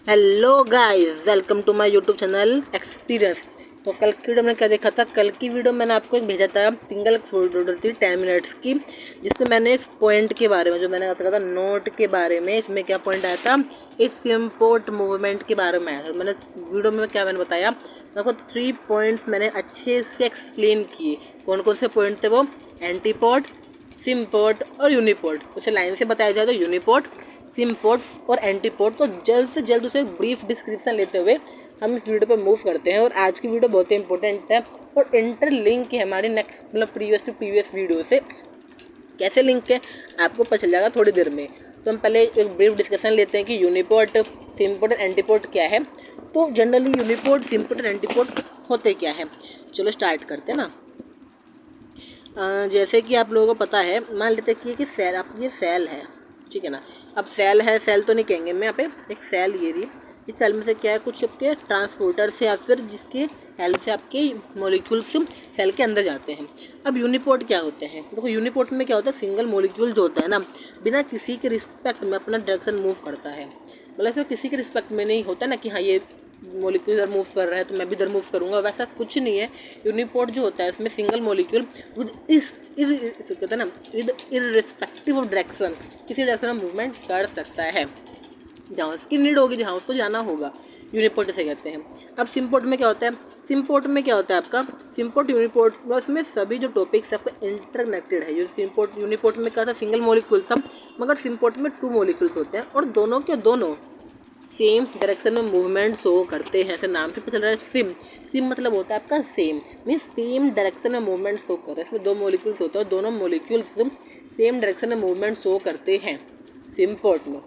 Hello guys, welcome to my YouTube channel experience. तो कल की वीडियो में क्या देखा था? कल की वीडियो मैंने आपको एक भेजा था, सिंगल फूड ऑर्डर थी 10 मिनट्स की, जिससे मैंने इस पॉइंट के बारे में जो मैंने कहा था नोट के बारे में, इसमें क्या पॉइंट आया था, इस इम्पोर्ट मूवमेंट के बारे में आया था। मैंने वीडियो में क्या मैंने बताया, आपको 3 पॉइंट्स मैंने अच्छे से एक्सप्लेन किए। कौन कौन से पॉइंट थे वो? एंटीपोर्ट, सिम्पोर्ट और यूनिपोर्ट। उसे लाइन से बताया जाए तो यूनिपोर्ट, सिम्पोर्ट और एंटीपोर्ट। तो जल्द से जल्द उसे ब्रीफ डिस्क्रिप्शन लेते हुए हम इस वीडियो पर मूव करते हैं। और आज की वीडियो बहुत ही इंपॉर्टेंट है और इंटरलिंक है हमारी नेक्स्ट मतलब प्रीवियस वीडियो से। कैसे लिंक है आपको पता चल जाएगा थोड़ी देर में। तो हम पहले एक ब्रीफ डिस्कशन लेते हैं कि यूनिपोर्ट, सिम्पोर्ट और एंटीपोर्ट क्या है। तो जनरली यूनिपोर्ट, सिम्पोर्ट और एंटीपोर्ट होते क्या है, चलो स्टार्ट करते हैं ना। जैसे कि आप लोगों को पता है, मान लेते हैं कि सेल, आप ये सेल है, ठीक है ना। अब सेल है, सेल तो नहीं कहेंगे, मैं यहाँ पे एक सेल ये रही। इस सेल में से क्या है, कुछ आपके ट्रांसपोर्टर से या फिर जिसके हेल्प से आपके मॉलिक्यूल्स सेल के अंदर जाते हैं। अब यूनिपोर्ट क्या होते हैं? देखो यूनिपोर्ट में क्या होता है, सिंगल मॉलिक्यूल जो होता है ना, बिना किसी के रिस्पेक्ट में अपना डायरेक्शन मूव करता है। मतलब इसमें किसी के रिस्पेक्ट में नहीं होता ना कि हाँ ये मॉलिक्यूल इधर मूव कर रहा है तो मैं भी इधर मूव करूँगा, वैसा कुछ नहीं है। यूनिपोर्ट जो होता है इसमें सिंगल मॉलिक्यूल विद कहते हैं ना, विद इररिस्पेक्टिव ऑफ डायरेक्शन, किसी डायरेक्शन में मूवमेंट कर सकता है जहाँ उसकी नीड होगी, जहाँ उसको जाना होगा, यूनिपोर्ट से कहते हैं। अब सिम्पोर्ट में क्या होता है? सिम्पोर्ट में क्या होता है आपका, सिम्पोर्ट यूनिपोर्ट में सभी जो टॉपिक्स आपका इंटरकनेक्टेड है। सिम्पोर्ट यूनिपोर्ट में क्या था, सिंगल मॉलिक्यूल था, मगर सिम्पोर्ट में 2 मॉलिक्यूल्स होते हैं और दोनों के दोनों सेम डायरेक्शन में मूवमेंट शो करते हैं। ऐसे नाम से पता चल रहा है सिम, सिम मतलब होता है आपका सेम, मीन्स सेम डायरेक्शन में मूवमेंट शो कर रहा है। इसमें 2 मॉलिक्यूल्स होते हैं और दोनों मॉलिक्यूल्स सेम डायरेक्शन में मूवमेंट शो करते हैं सिम्पोर्ट में।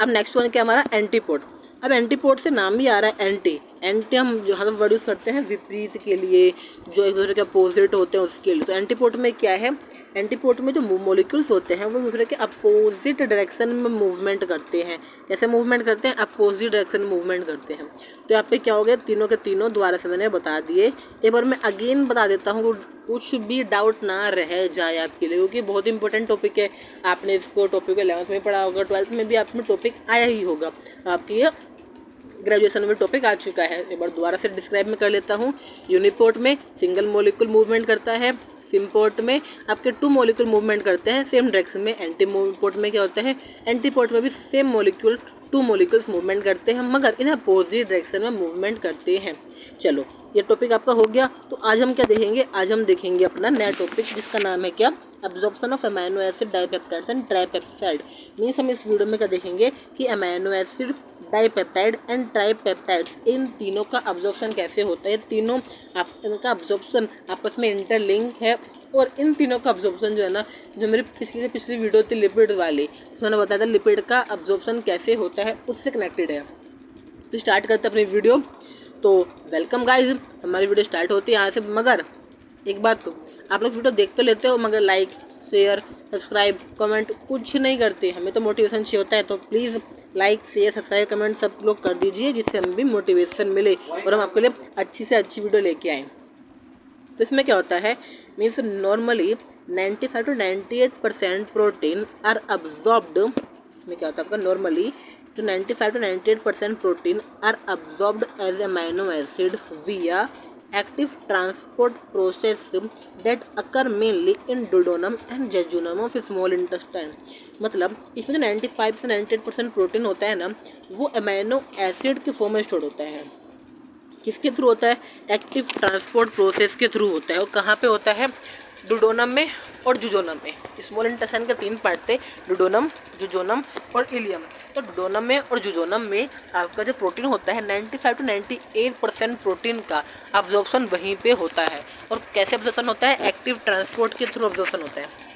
अब नेक्स्ट वन क्या हमारा, एंटीपोर्ट। अब एंटीपोर्ट से नाम ही आ रहा है एंटी, एंटी हम जो हम वर्ड यूज़ करते हैं विपरीत के लिए, जो एक दूसरे के अपोजिट होते हैं उसके लिए। तो एंटीपोर्ट में क्या है, एंटीपोर्ट में जो मॉलिक्यूल्स होते हैं वो दूसरे के अपोजिट डायरेक्शन में मूवमेंट करते हैं। कैसे मूवमेंट करते हैं? अपोजिट डायरेक्शन में मूवमेंट करते हैं। तो यहाँ पे क्या हो गया, तीनों के तीनों दोबारा से मैंने बता दिए। एक बार मैं अगेन बता देता हूँ, कुछ भी डाउट ना रह जाए आपके लिए, क्योंकि बहुत इंपॉर्टेंट टॉपिक है। आपने इसको टॉपिक 11th में पढ़ा होगा, 12th में भी आप में टॉपिक आया ही होगा, आपकी ये ग्रेजुएशन में टॉपिक आ चुका है। एक बार दोबारा से डिस्क्राइब में कर लेता हूँ। यूनिपोर्ट में सिंगल मॉलिक्यूल मूवमेंट करता है, सिम्पोर्ट में आपके 2 मॉलिक्यूल मूवमेंट करते हैं सेम डायरेक्शन में। एंटीपोर्ट में क्या होता है, एंटीपोर्ट में भी सेम मॉलिक्यूल 2 मॉलिक्यूल्स मूवमेंट करते हैं, मगर इन्हें अपोजिट डायरेक्शन में मूवमेंट करते हैं। चलो ये टॉपिक आपका हो गया। तो आज हम क्या देखेंगे, आज हम देखेंगे अपना नया टॉपिक जिसका नाम है क्या, absorption of amino acid, dipeptides and tripeptide. Means हम इस वीडियो में क्या देखेंगे कि अमीनो एसिड, डाइपेप्टाइड एंड ट्राइपेप्टाइड्स, इन तीनों का अब्जॉर्प्शन कैसे होता है। तीनों इनका अब्जॉर्प्शन आपस में इंटरलिंक है। और इन तीनों का अब्जॉर्प्शन जो है ना, जो मेरी पिछली वीडियो थी लिपिड वाली, उसमें मैंने बताया था लिपिड का अब्जॉर्प्शन कैसे होता है, उससे कनेक्टेड है। तो स्टार्ट करते हैं अपनी वीडियो। तो वेलकम गाइज, हमारी वीडियो स्टार्ट होती है यहाँ से। मगर एक बात, तो आप लोग वीडियो देख तो लेते हो, मगर लाइक, शेयर, सब्सक्राइब, कमेंट कुछ नहीं करते। हमें तो मोटिवेशन चाहिए होता है। तो please like, share, subscribe, comment सब लोग कर दीजिए, जिससे हमें भी मोटिवेशन मिले और हम आपके लिए अच्छी से अच्छी वीडियो लेके आएँ। तो इसमें क्या होता है, means normally 95 to 98% protein are absorbed. इसमें क्या होता है आपका, नॉर्मली तो 95 to 98% protein are absorbed as amino acid via active transport process that occur mainly in duodenum and jejunum of small intestine. मतलब इसमें जो 95 से 98% प्रोटीन होता है ना, वो अमीनो एसिड के फॉर्म में स्टोर होता है। किसके थ्रू होता है? एक्टिव ट्रांसपोर्ट प्रोसेस के थ्रू होता है। और कहाँ पे होता है? डुओडेनम में और जुजोनम में। स्मॉल इंटेस्टाइन के 3 पार्ट थे, डुओडेनम, जुजोनम और इलियम। तो डुओडेनम में और जुजोनम में आपका जो प्रोटीन होता है 95 to 98% प्रोटीन का अब्जॉर्प्शन वहीं पे होता है। और कैसे अब्जॉर्प्शन होता है? एक्टिव ट्रांसपोर्ट के थ्रू अब्जॉर्प्शन होता है।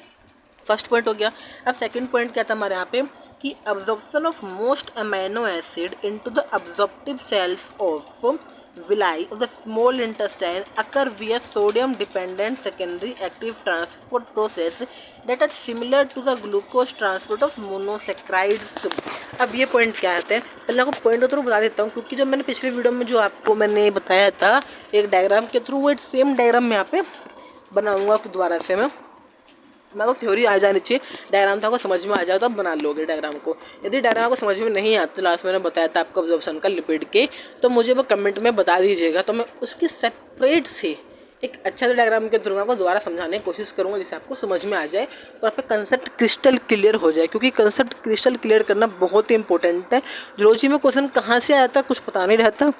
फर्स्ट पॉइंट हो गया। अब सेकंड पॉइंट क्या था हमारे यहाँ पे, कि absorption of most amino acid into the absorptive cells of villi of the small intestine occur via sodium dependent secondary active transport process that are similar to the glucose transport of monosaccharides। अब ये point क्या आते हैं, पहले आपको point तो बता देता हूँ, क्योंकि जब मैंने पिछले वीडियो में जो आपको मैंने बताया था एक डायग्राम के थ्रू, वो सेम डायग्राम में यहाँ पे बनाऊंगा दोबारा से मैं। मेरे को थ्योरी आ जानी चाहिए, डायग्राम तो आपको समझ में आ जाए तो आप बना लोगे डायग्राम को। यदि डायग्राम आपको समझ में नहीं आता, तो लास्ट मैंने बताया था आपको ऑब्जर्वेशन का लिपिड के, तो मुझे वो कमेंट में बता दीजिएगा, तो मैं उसकी सेपरेट से एक अच्छा सा डायग्राम के थ्रू मैं आपको दोबारा समझाने की कोशिश करूँगा, जिससे आपको समझ में आ जाए और आपका कंसेप्ट क्रिस्टल क्लियर हो जाए, क्योंकि कंसेप्ट क्रिस्टल क्लियर करना बहुत ही इंपॉर्टेंट है। जियोलॉजी में क्वेश्चन कहाँ से आया था कुछ पता नहीं रहता,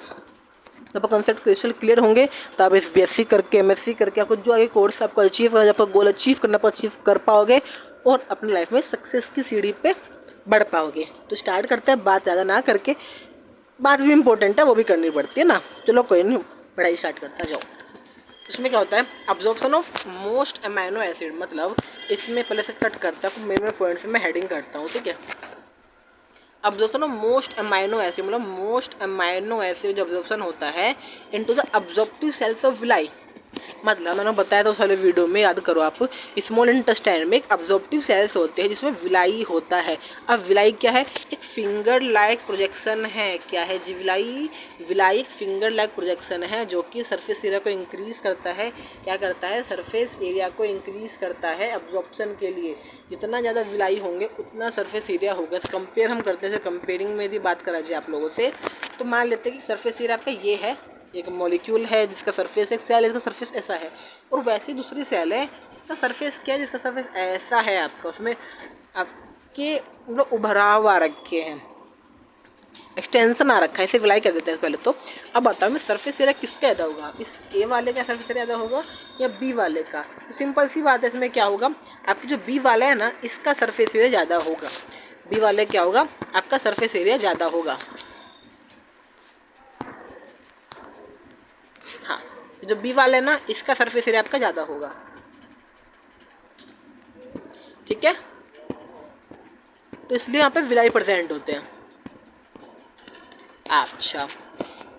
जब आप कंसेप्ट क्रिस्टल क्लियर होंगे तो आप इस BSc करके MSc करके आपको जो आगे कोर्स आपको अचीव करना, आपका गोल अचीव करना आप अचीव कर पाओगे और अपनी लाइफ में सक्सेस की सीढ़ी पे बढ़ पाओगे। तो स्टार्ट करते हैं, बात ज़्यादा ना करके, बात भी इंपॉर्टेंट है वो भी करनी पड़ती है ना। चलो कोई नहीं, पढ़ाई स्टार्ट करता जाओ। इसमें क्या होता है, absorption of most amino acid, मतलब इसमें पहले से कट करता है, मेरे पॉइंट्स में हेडिंग करता हूँ, ठीक है। Absorption of most amino acid, मतलब मोस्ट अमाइनो एसिड जो अब्जॉर्प्शन होता है into the absorptive cells of villi, मतलब मैंने बताया था उस वाले वीडियो में, याद करो आप, स्मॉल इंटेस्टाइन में एक अब्जॉर्प्टिव सेल्स होते हैं जिसमें विलाई होता है। अब विलाई क्या है, एक फिंगर लाइक प्रोजेक्शन है, क्या है जी, विलाई, विलाई एक फिंगर लाइक प्रोजेक्शन है जो कि सरफेस एरिया को इंक्रीज करता है। क्या करता है, सरफेस एरिया को इंक्रीज करता है अब्जॉर्प्शन के लिए। जितना ज़्यादा विलाई होंगे उतना सरफेस एरिया होगा। कंपेयर हम करते हैं, कंपेयरिंग में यदि बात करा जाए आप लोगों से, तो मान लेते हैं कि सरफेस एरिया आपका ये है, एक मॉलिक्यूल है जिसका सरफेस, एक सेल है जिसका सरफेस ऐसा है, और वैसे ही दूसरी सेल है जिसका सरफेस क्या है, जिसका सरफेस ऐसा है आपका, उसमें आपके मतलब उभराव आ रखे हैं, एक्सटेंशन आ रखा है, इसे विलाई कर देते हैं पहले तो। अब बताओ मैं, सरफेस एरिया किसका ज़्यादा होगा, इस ए वाले का सरफेस एरिया ज़्यादा होगा या बी वाले का? तो सिंपल सी बात है, इसमें क्या होगा, आपकी जो बी वाला है ना, इसका सरफेस एरिया ज़्यादा होगा। बी वाले क्या होगा, आपका सरफेस एरिया ज़्यादा होगा। हाँ, जो बी वाला है ना, इसका सरफेस एरिया आपका ज़्यादा होगा, ठीक है। तो इसलिए यहाँ पे विलाई प्रेजेंट होते हैं। अच्छा,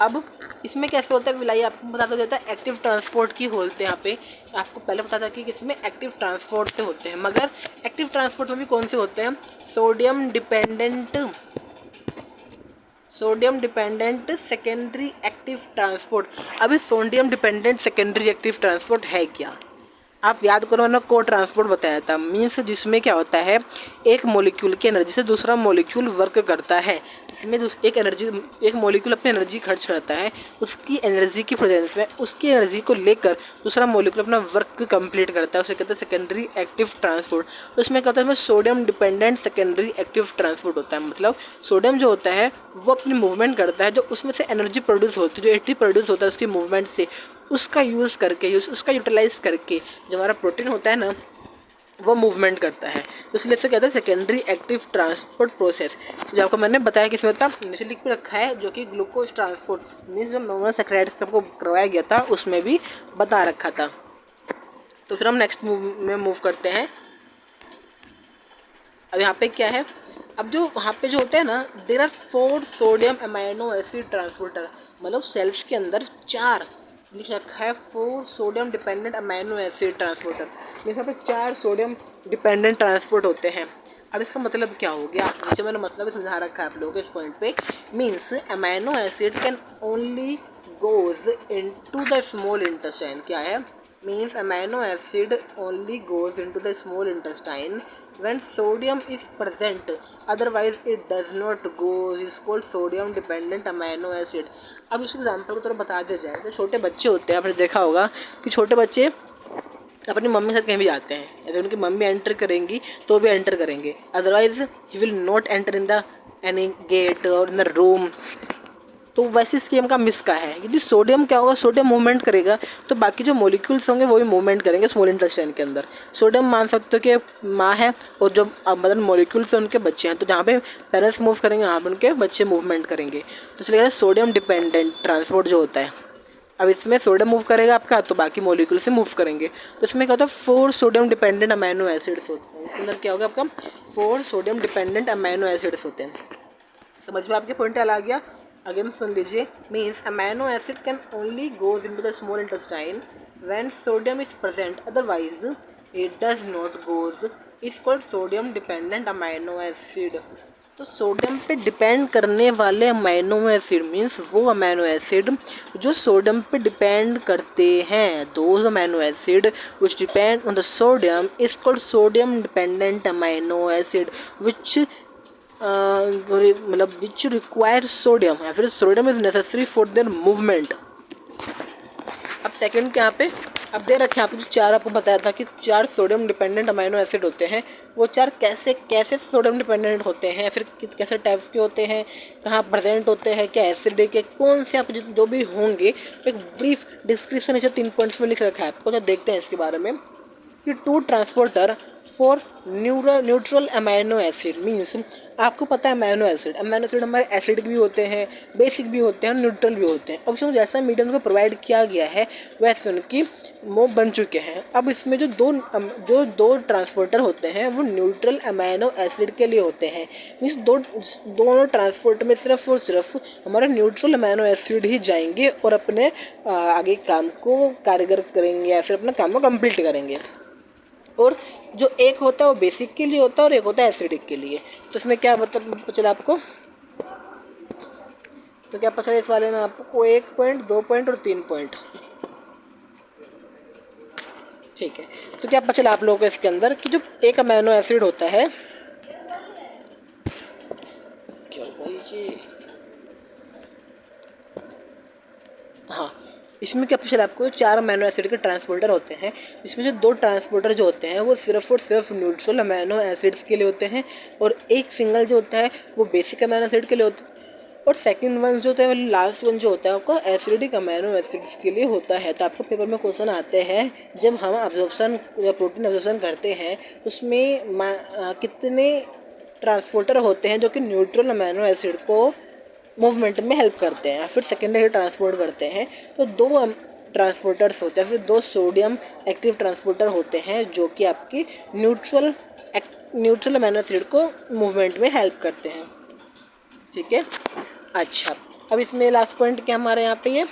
अब इसमें कैसे होता है विलाई, आपको बताता देता है एक्टिव ट्रांसपोर्ट की होते हैं। यहाँ पे आपको पहले पता था कि इसमें एक्टिव ट्रांसपोर्ट से होते हैं, मगर एक्टिव ट्रांसपोर्ट में भी कौन से होते हैं, sodium dependent secondary active transport. अब इस sodium dependent secondary active transport है क्या, आप याद करो, मैंने को ट्रांसपोर्ट बताया था, मीन्स जिसमें क्या होता है, एक मॉलिक्यूल की एनर्जी से दूसरा मॉलिक्यूल वर्क करता है। इसमें एक मॉलिक्यूल अपनी एनर्जी खर्च करता है, उसकी एनर्जी की प्रेजेंस में उसकी एनर्जी को लेकर दूसरा मॉलिक्यूल अपना वर्क कंप्लीट करता है, उसे कहते हैं सेकेंडरी एक्टिव ट्रांसपोर्ट। तो इसमें क्या होता है, इसमें sodium dependent secondary active transport होता है, मतलब सोडियम जो होता है वो अपनी मूवमेंट करता है, जो उसमें से एनर्जी प्रोड्यूस होती है, जो एटी प्रोड्यूस होता है उसकी मूवमेंट से, उसका यूज़ करके, उसका यूटिलाइज करके जो हमारा प्रोटीन होता है ना, वो मूवमेंट करता है। तो इसलिए इसे कहते हैं सेकेंडरी एक्टिव ट्रांसपोर्ट प्रोसेस। जो आपको मैंने बताया कि इसमें था, नीचे लिख के रखा है, जो कि ग्लूकोज ट्रांसपोर्ट मीन्स जो मोनोसैकेराइड आपको करवाया गया था उसमें भी बता रखा था। तो फिर हम नेक्स्ट में मूव करते हैं। अब यहाँ पे क्या है, अब जो वहाँ पे जो होते हैं ना, there are 4 sodium amino acid transporter, मतलब सेल्स के अंदर 4 लिख रखा है, 4 sodium dependent amino acid transporter. यहाँ पे 4 सोडियम डिपेंडेंट ट्रांसपोर्ट होते हैं। अब इसका मतलब क्या हो गया, नीचे मैंने मतलब समझा रखा है आप लोगों को इस पॉइंट पे, means amino acid can only goes into the small intestine. क्या है, means amino acid only goes into the small intestine when sodium is present, otherwise it does not go, is called sodium dependent amino acid। अब इसको example की तरह बता दिया जाए, तो छोटे बच्चे होते हैं, आपने देखा होगा कि छोटे बच्चे अपनी मम्मी के साथ कहीं भी जाते हैं, यदि उनकी मम्मी एंटर करेंगी तो भी एंटर करेंगे, otherwise he will not enter in the any gate और इन द रूम। तो वैसे स्कीम का मिस का है, यदि सोडियम क्या होगा, सोडियम मूवमेंट करेगा तो बाकी जो मॉलिक्यूल्स होंगे वो भी मूवमेंट करेंगे स्मॉल इंटेस्टाइन के अंदर। सोडियम मान सकते हो कि माँ है और जो मतलब मॉलिक्यूल्स हैं उनके बच्चे हैं, तो जहाँ पे पेरेंट्स मूव करेंगे वहाँ पे उनके बच्चे मूवमेंट करेंगे। तो इसलिए सोडियम डिपेंडेंट ट्रांसपोर्ट जो होता है, अब इसमें सोडियम मूव करेगा आपका तो बाकी मॉलिक्यूल से मूव करेंगे। तो इसमें क्या होता है, 4 सोडियम डिपेंडेंट अमाइनो एसिड्स होते हैं। इसके अंदर क्या होगा आपका, 4 सोडियम डिपेंडेंट अमाइनो एसिड्स होते हैं। समझ में आपके पॉइंट आ गया, अगेन सुन लीजिए, means amino acid can only goes into the small intestine when sodium is present, otherwise it does not goes, is called sodium dependent amino acid. तो sodium पे depend करने वाले अमाइनो एसिड मीन्स वो amino acid जो sodium पे depend करते हैं, those amino acid which depend on the sodium is called sodium dependent amino acid which मतलब विच रिक्वायर सोडियम या फिर sodium is necessary for their movement. अब second के यहाँ पे अब दे रखे आपको जो चार आपको बताया था कि चार सोडियम डिपेंडेंट अमाइनो एसिड होते हैं, वो चार कैसे कैसे सोडियम डिपेंडेंट होते हैं, फिर कैसे टाइप्स के होते हैं, कहाँ प्रेजेंट होते हैं, क्या एसिड के कौन से आप जो भी होंगे, एक ब्रीफ डिस्क्रिप्शन ऐसे 3 पॉइंट्स में लिख रखा है आपको, तो देखते हैं इसके बारे में कि two transporter for neutral amino acid means आपको पता है अमाइनो एसिड हमारे एसिडिक भी होते हैं, बेसिक भी होते हैं, न्यूट्रल भी होते हैं। अब उसमें जैसा मीडियम को प्रोवाइड किया गया है वैसे उनकी वो बन चुके हैं। अब इसमें जो दो ट्रांसपोर्टर होते हैं वो न्यूट्रल अमाइनो एसिड के लिए होते हैं, मीन्स दोनों ट्रांसपोर्ट में सिर्फ और सिर्फ हमारे न्यूट्रल अमाइनो एसिड ही जाएंगे और अपने आगे काम को कारीगर करेंगे या फिर अपना काम को कंप्लीट करेंगे। और जो एक होता है वो बेसिक के लिए होता है और एक होता है एसिडिक के लिए। तो इसमें क्या मतलब चला आपको, तो क्या पता इस वाले में आपको 1 पॉइंट 2 पॉइंट और 3 पॉइंट, ठीक है। तो क्या पता चला आप लोगों को इसके अंदर कि जो एक अमाइनो एसिड होता है, क्या ये हाँ, इसमें क्या पता चला आपको 4 अमाइनो एसिड के ट्रांसपोर्टर होते हैं, इसमें जो 2 ट्रांसपोर्टर जो होते हैं वो सिर्फ और सिर्फ न्यूट्रल अमाइनो एसिड्स के लिए होते हैं और एक सिंगल जो होता है वो बेसिक अमाइनो एसिड के लिए होता है और सेकंड वन जो होता है लास्ट वन जो होता है आपका एसिडिक अमाइनो एसिड्स के लिए होता है। तो आपको पेपर में क्वेश्चन आते हैं जब हम अब्जॉर्प्शन या प्रोटीन अब्जॉर्प्शन करते हैं उसमें कितने ट्रांसपोर्टर होते हैं जो कि न्यूट्रल अमाइनो एसिड को मूवमेंट में हेल्प करते हैं, फिर सेकेंडरी ट्रांसपोर्ट करते हैं। तो 2 ट्रांसपोर्टर्स होते हैं, फिर 2 सोडियम एक्टिव ट्रांसपोर्टर होते हैं जो कि आपकी न्यूट्रल अमाइनो एसिड को मूवमेंट में हेल्प करते हैं, ठीक है। अच्छा, अब इसमें लास्ट पॉइंट क्या हमारे यहाँ पे ये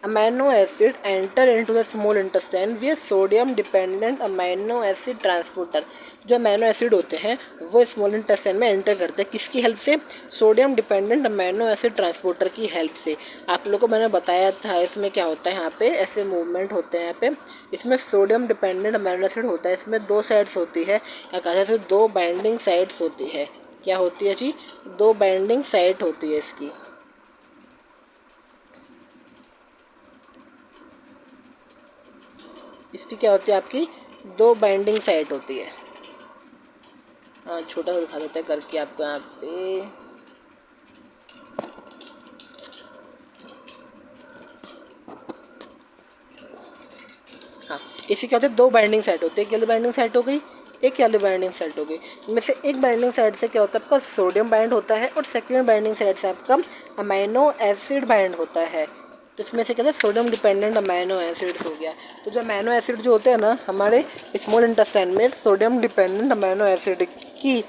amino acid enter into the small intestine with sodium dependent amino acid transporter. जो अमाइनो एसिड होते हैं वो स्मॉल इंटेस्टाइन में एंटर करते हैं, किसकी हेल्प से, sodium dependent amino acid transporter की हेल्प से। आप लोगों को मैंने बताया था इसमें क्या होता है, यहाँ पे ऐसे मूवमेंट होते हैं, यहाँ पे इसमें सोडियम डिपेंडेंट अमाइनो एसिड होता है, इसमें 2 साइड्स होती है या कहा जाए 2 बाइंडिंग साइड्स होती है। क्या होती है जी, 2 बाइंडिंग साइट होती है इसकी, इसकी क्या होती है आपकी 2 बाइंडिंग साइट होती है। हाँ, छोटा सा दिखा देते हैं करके आपको यहाँ पे, हाँ इसी क्या होता है 2 बाइंडिंग साइट होती है, एक येलो बाइंडिंग साइट हो गई, एक येलो बाइंडिंग साइट हो गई। इनमें से एक बाइंडिंग साइट से क्या होता है आपका सोडियम बाइंड होता है और सेकेंड बाइंडिंग साइट से आपका अमाइनो एसिड बाइंड होता है। तो इसमें से क्या है सोडियम डिपेंडेंट अमाइनो एसिड्स हो गया। तो जो अमाइनो एसिड जो होते हैं ना हमारे स्मॉल इंटेस्टाइन में सोडियम डिपेंडेंट अमाइनो एसिड की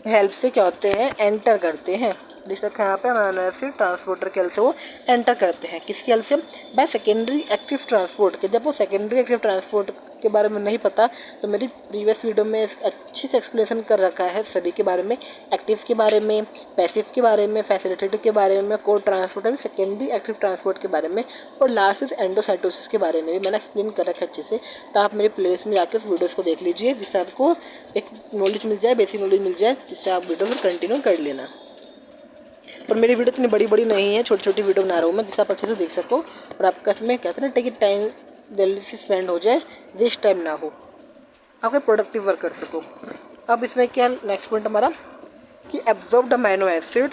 हेल्प से क्या होते हैं एंटर करते हैं, लिख रखा है यहाँ पे अमाइनो एसिड ट्रांसपोर्टर के हेल्प से वो एंटर करते हैं, किसकी हेल्प से, बाय सेकेंडरी एक्टिव ट्रांसपोर्ट के। जब वो सेकेंडरी एक्टिव ट्रांसपोर्ट के बारे में नहीं पता तो मेरी प्रीवियस वीडियो में अच्छी से एक्सप्लेनेशन कर रखा है सभी के बारे में, एक्टिव के बारे में, पैसिव के बारे में, फैसिलिटेटिव के बारे में, code transporter, secondary active transport के बारे में और लास्ट इज एंडोसाइटोसिस के बारे में भी मैंने एक्सप्लेन कर रखा है अच्छे से। तो आप मेरी प्लेलिस्ट में जाकर उस वीडियोज़ को देख लीजिए जिससे आपको एक नॉलेज मिल जाए, बेसिक नॉलेज मिल जाए, जिससे आप वीडियो फिर कंटिन्यू कर लेना। और मेरी वीडियो इतनी बड़ी बड़ी नहीं है, छोटी छोटी वीडियो बना रहा हूँ मैं जिससे आप अच्छे से देख सको और आपका इसमें कहते हैं ना टेक टाइम जल्दी से स्पेंड हो जाए, वेस्ट टाइम ना हो, आप प्रोडक्टिव वर्क कर सको। अब इसमें क्या नेक्स्ट पॉइंट हमारा कि absorbed amino acid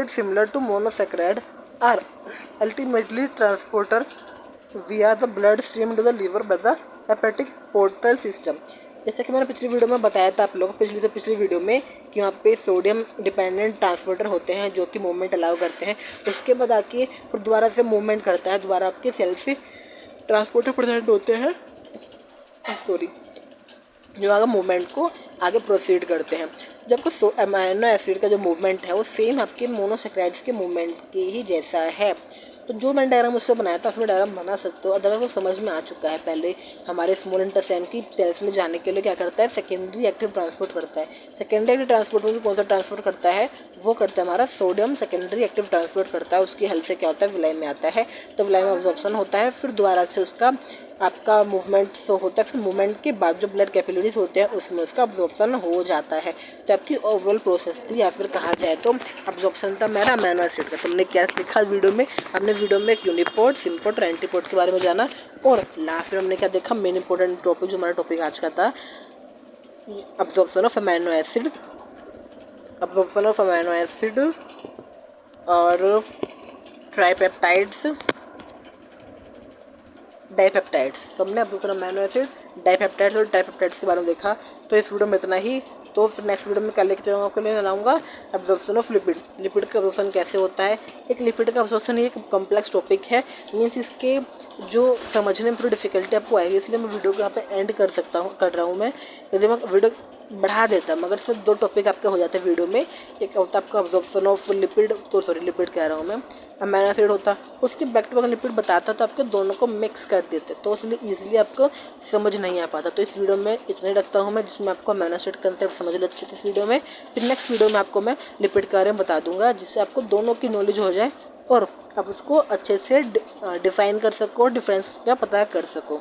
similar to monosaccharide are ultimately transporter via the blood stream to the liver by the hepatic portal system. जैसे कि मैंने पिछली वीडियो में बताया था आप लोगों को, पिछली वीडियो में कि वहाँ पे सोडियम डिपेंडेंट ट्रांसपोर्टर होते हैं जो कि मूवमेंट अलाउ करते हैं, उसके बाद आके फिर दोबारा से मूवमेंट करता है, दोबारा आपके सेल से ट्रांसपोर्टर प्रेजेंट होते हैं जो आगे मूवमेंट को आगे प्रोसीड करते हैं। जबकि अमाइनो एसिड का जो मूवमेंट है वो सेम आपके मोनोसैकेराइड्स के मूवमेंट के ही जैसा है। तो जो मैंने डायग्राम उससे बनाया था उसमें डायग्राम बना सकते हो, अदरवाइज वो समझ में आ चुका है पहले। हमारे स्मॉल इंटेस्टाइन की सेल्स में जाने के लिए क्या करता है, सेकेंडरी एक्टिव ट्रांसपोर्ट करता है। सेकेंडरी एक्टिव ट्रांसपोर्ट में भी कौन सा ट्रांसपोर्ट करता है, वो करता है हमारा सोडियम सेकेंडरी एक्टिव ट्रांसपोर्ट करता है। उसकी हेल्प से क्या होता है, विलाई में आता है, तो विलाई में अब्जॉर्प्शन होता है, फिर दोबारा से उसका आपका मूवमेंट होता है, फिर मूवमेंट के बाद जो ब्लड कैपिलरीज होते हैं उसमें उसका अब्जॉर्प्शन हो जाता है। तो आपकी ओवरऑल प्रोसेस थी, या फिर कहा जाए तो अब्जॉर्प्शन था मेरा अमीनो एसिड का। तुमने क्या देखा वीडियो में, हमने वीडियो में एक यूनिपोर्ट, सिम्पोर्ट और एंटीपोर्ट के बारे में जाना, और लास्ट में हमने क्या देखा, मेन इंपॉर्टेंट टॉपिक जो हमारा टॉपिक आज का था, absorption of amino acid, absorption of amino acid और ट्राइपेप्टाइड्स, डाइपेप्टाइड्स। तो हमने absorption of amino acid, dipeptides और ट्राइपेप्टाइड्स के बारे में देखा। तो इस वीडियो में इतना ही। तो फिर नेक्स्ट वीडियो में क्या लेके चलूँगा, आपको लेने लाऊंगा अब्जॉर्प्शन ऑफ लिपिड। लिपिड का अब्जॉर्प्शन कैसे होता है, एक लिपिड का अब्जॉर्प्शन एक कॉम्प्लेक्स टॉपिक है, मीन्स इसके जो समझने में थोड़ी डिफिकल्टी आपको आएगी, इसलिए मैं वीडियो को यहाँ पे एंड कर रहा हूँ मैं, यदि मैं वीडियो बढ़ा देता, मगर इसमें दो टॉपिक आपके हो जाते हैं वीडियो में। एक होता है आपका अब्जॉर्प्शन ऑफ लिपिड, तो सॉरी लिपिड कह रहा हूँ मैं, अमीनो एसिड होता, उसके बैक टू बैक लिपिड बताता, तो आपके दोनों को मिक्स कर देते, तो इसलिए ईजिली आपको समझ नहीं आ पाता। तो इस वीडियो में इतना ही रखता हूँ मैं, जिसमें आपको अमीनो एसिड कंसेप्ट समझ लो अच्छे से इस वीडियो में। फिर नेक्स्ट वीडियो में आपको मैं लिपिड के बारे में बता दूंगा, जिससे आपको दोनों की नॉलेज हो जाए और आप उसको अच्छे से डिफाइन कर सको, डिफरेंस का पता कर सको।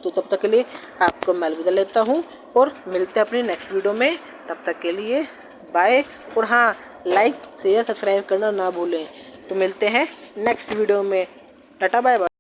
तो तब तक के लिए आपको मैं अलविदा लेता हूँ और मिलते हैं अपनी नेक्स्ट वीडियो में। तब तक के लिए बाय। और हाँ, लाइक शेयर सब्सक्राइब करना ना भूलें। तो मिलते हैं नेक्स्ट वीडियो में। Tata bye bye.